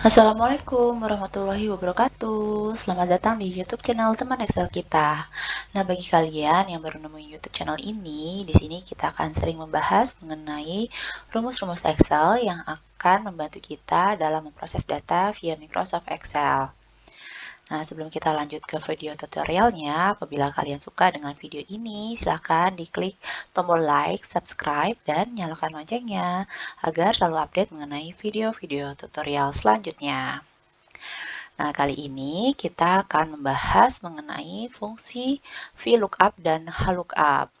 Assalamualaikum warahmatullahi wabarakatuh. Selamat datang di YouTube channel Teman Excel kita. Nah, bagi kalian yang baru nemuin YouTube channel ini, di sini kita akan sering membahas mengenai rumus-rumus Excel yang akan membantu kita dalam memproses data via Microsoft Excel. Nah, sebelum kita lanjut ke video tutorialnya, apabila kalian suka dengan video ini, silahkan diklik tombol like, subscribe, dan nyalakan loncengnya agar selalu update mengenai video-video tutorial selanjutnya. Nah, kali ini kita akan membahas mengenai fungsi VLOOKUP dan HLOOKUP.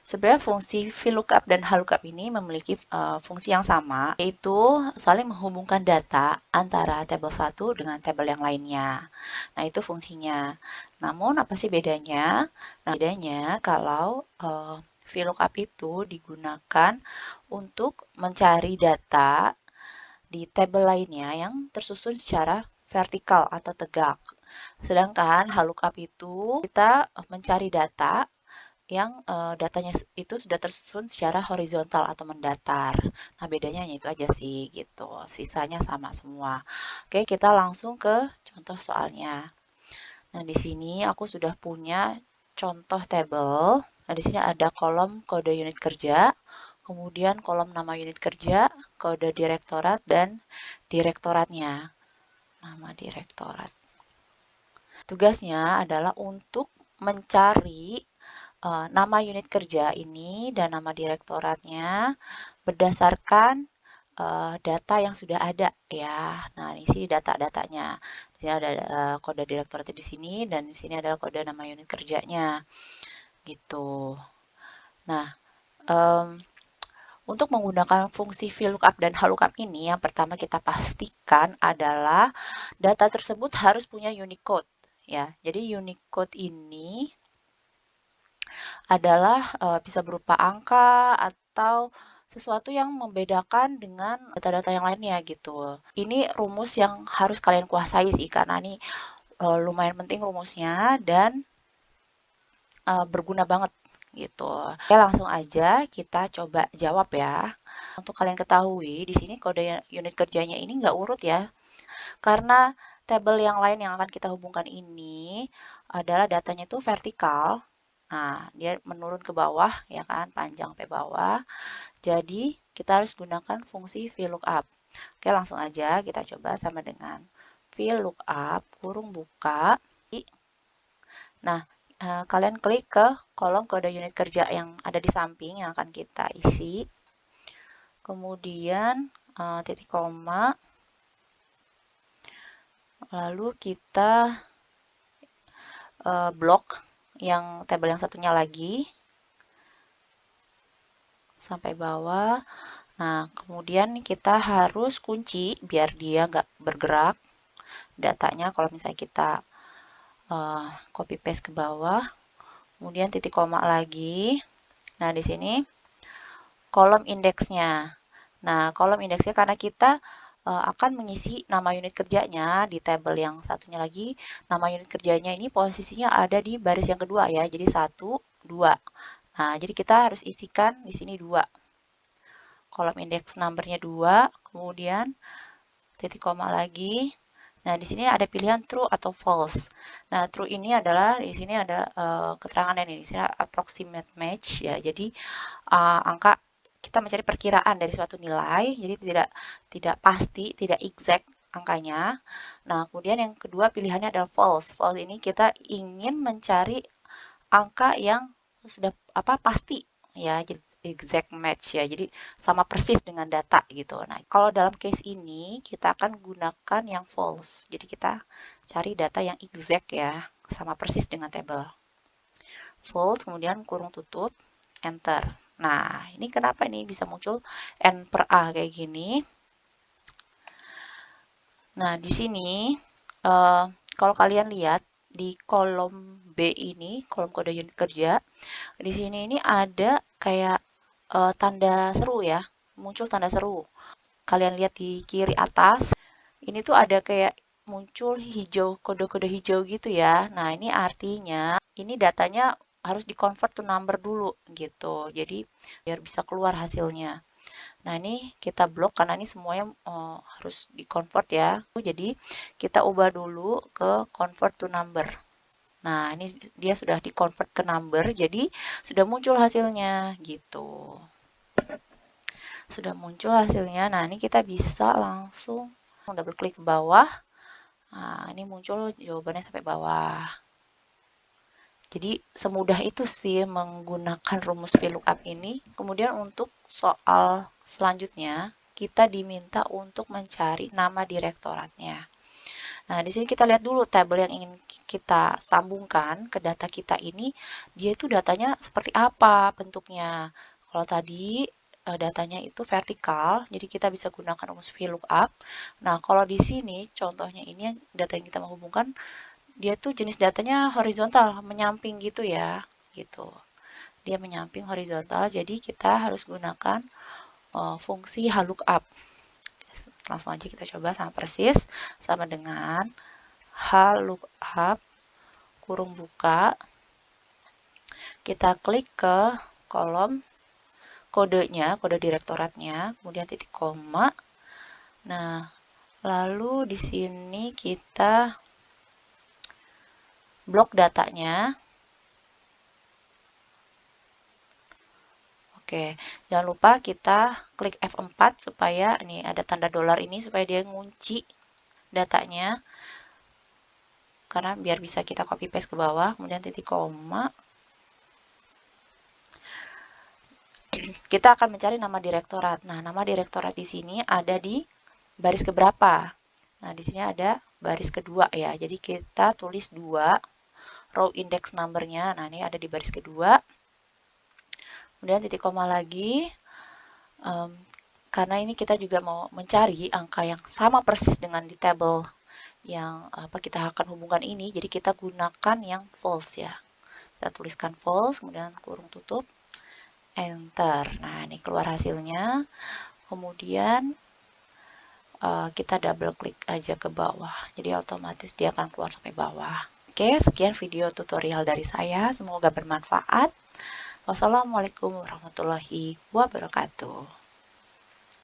Sebenarnya fungsi VLOOKUP dan HLOOKUP ini memiliki fungsi yang sama, yaitu saling menghubungkan data antara tabel satu dengan tabel yang lainnya. Nah, itu fungsinya. Namun, apa sih bedanya? Nah, bedanya kalau VLOOKUP itu digunakan untuk mencari data di tabel lainnya yang tersusun secara vertikal atau tegak. Sedangkan HLOOKUP itu kita mencari data yang datanya itu sudah tersusun secara horizontal atau mendatar. Nah, bedanya itu aja sih gitu. Sisanya sama semua. Oke, kita langsung ke contoh soalnya. Nah, di sini aku sudah punya contoh tabel. Nah, di sini ada kolom kode unit kerja, kemudian kolom nama unit kerja, kode direktorat, dan direktoratnya. Nama direktorat. Tugasnya adalah untuk mencari nama unit kerja ini dan nama direktoratnya berdasarkan data yang sudah ada ya. Nah, di sini data-datanya. Di sini ada kode direktoratnya di sini dan di sini adalah kode nama unit kerjanya. Gitu. Nah, untuk menggunakan fungsi VLOOKUP dan HLOOKUP ini, yang pertama kita pastikan adalah data tersebut harus punya Unicode. Ya, jadi Unicode ini adalah bisa berupa angka atau sesuatu yang membedakan dengan data-data yang lainnya gitu. Ini rumus yang harus kalian kuasai sih karena ini lumayan penting rumusnya dan berguna banget gitu. Oke, langsung aja kita coba jawab ya. Untuk kalian ketahui, di sini kode unit kerjanya ini nggak urut ya, karena tabel yang lain yang akan kita hubungkan ini adalah datanya itu vertikal. Nah, dia menurun ke bawah, ya kan, panjang sampai bawah. Jadi, kita harus gunakan fungsi VLOOKUP. Oke, langsung aja kita coba sama dengan VLOOKUP, kurung buka. Nah, kalian klik ke kolom kode unit kerja yang ada di samping yang akan kita isi. Kemudian, titik koma. Lalu kita blok yang tabel yang satunya lagi sampai bawah. Nah, kemudian kita harus kunci biar dia nggak bergerak datanya kalau misalnya kita copy paste ke bawah. Kemudian titik koma lagi. Nah, di sini kolom indeksnya. Nah, kolom indeksnya karena kita akan mengisi nama unit kerjanya di tabel yang satunya lagi. Nama unit kerjanya ini posisinya ada di baris yang kedua ya. Jadi 1, 2. Nah, jadi kita harus isikan di sini 2. Kolom indeks numbernya 2, kemudian titik koma lagi. Nah, di sini ada pilihan true atau false. Nah, true ini adalah di sini ada keterangan ini. Di sini approximate match ya. Jadi angka kita mencari perkiraan dari suatu nilai, jadi tidak pasti, tidak exact angkanya. Nah, kemudian yang kedua pilihannya adalah false. False ini kita ingin mencari angka yang sudah pasti ya, jadi exact match ya. Jadi sama persis dengan data gitu. Nah, kalau dalam case ini kita akan gunakan yang false. Jadi kita cari data yang exact ya, sama persis dengan tabel. False, kemudian kurung tutup, enter. Nah, ini kenapa ini bisa muncul N per A kayak gini. Nah, di sini kalau kalian lihat di kolom B ini, kolom kode unit kerja, di sini ini ada kayak tanda seru ya, muncul tanda seru. Kalian lihat di kiri atas, ini tuh ada kayak muncul hijau, kode-kode hijau gitu ya. Nah, ini artinya ini datanya harus di-convert to number dulu gitu. Jadi biar bisa keluar hasilnya. Nah, ini kita blok karena ini semuanya harus di-convert ya. Jadi, kita ubah dulu ke convert to number. Nah, ini dia sudah di-convert ke number, jadi sudah muncul hasilnya gitu. Sudah muncul hasilnya. Nah, ini kita bisa langsung double klik ke bawah. Nah, ini muncul jawabannya sampai bawah. Jadi semudah itu sih menggunakan rumus VLOOKUP ini. Kemudian untuk soal selanjutnya, kita diminta untuk mencari nama direktoratnya. Nah, di sini kita lihat dulu tabel yang ingin kita sambungkan ke data kita ini, dia itu datanya seperti apa bentuknya. Kalau tadi datanya itu vertikal, jadi kita bisa gunakan rumus VLOOKUP. Nah, kalau di sini contohnya ini data yang kita mau hubungkan, dia tuh jenis datanya horizontal, menyamping gitu ya, gitu. Dia menyamping horizontal, jadi kita harus gunakan fungsi HLOOKUP. Langsung aja kita coba sama persis, sama dengan HLOOKUP, kurung buka, kita klik ke kolom kodenya, kode direktoratnya, kemudian titik koma. Nah, lalu di sini kita blok datanya. Oke, jangan lupa kita klik F4 supaya ini ada tanda dolar ini supaya dia ngunci datanya. Karena biar bisa kita copy paste ke bawah, kemudian titik koma. Kita akan mencari nama direktorat. Nah, nama direktorat di sini ada di baris keberapa? Nah, di sini ada baris kedua ya. Jadi kita tulis 2 row index number-nya. Nah, ini ada di baris kedua. Kemudian titik koma lagi. Karena ini kita juga mau mencari angka yang sama persis dengan di tabel yang kita akan hubungkan ini. Jadi kita gunakan yang false ya. Kita tuliskan false, kemudian kurung tutup, enter. Nah, ini keluar hasilnya. Kemudian kita double klik aja ke bawah. Jadi otomatis dia akan keluar sampai bawah. Oke, sekian video tutorial dari saya. Semoga bermanfaat. Wassalamualaikum warahmatullahi wabarakatuh.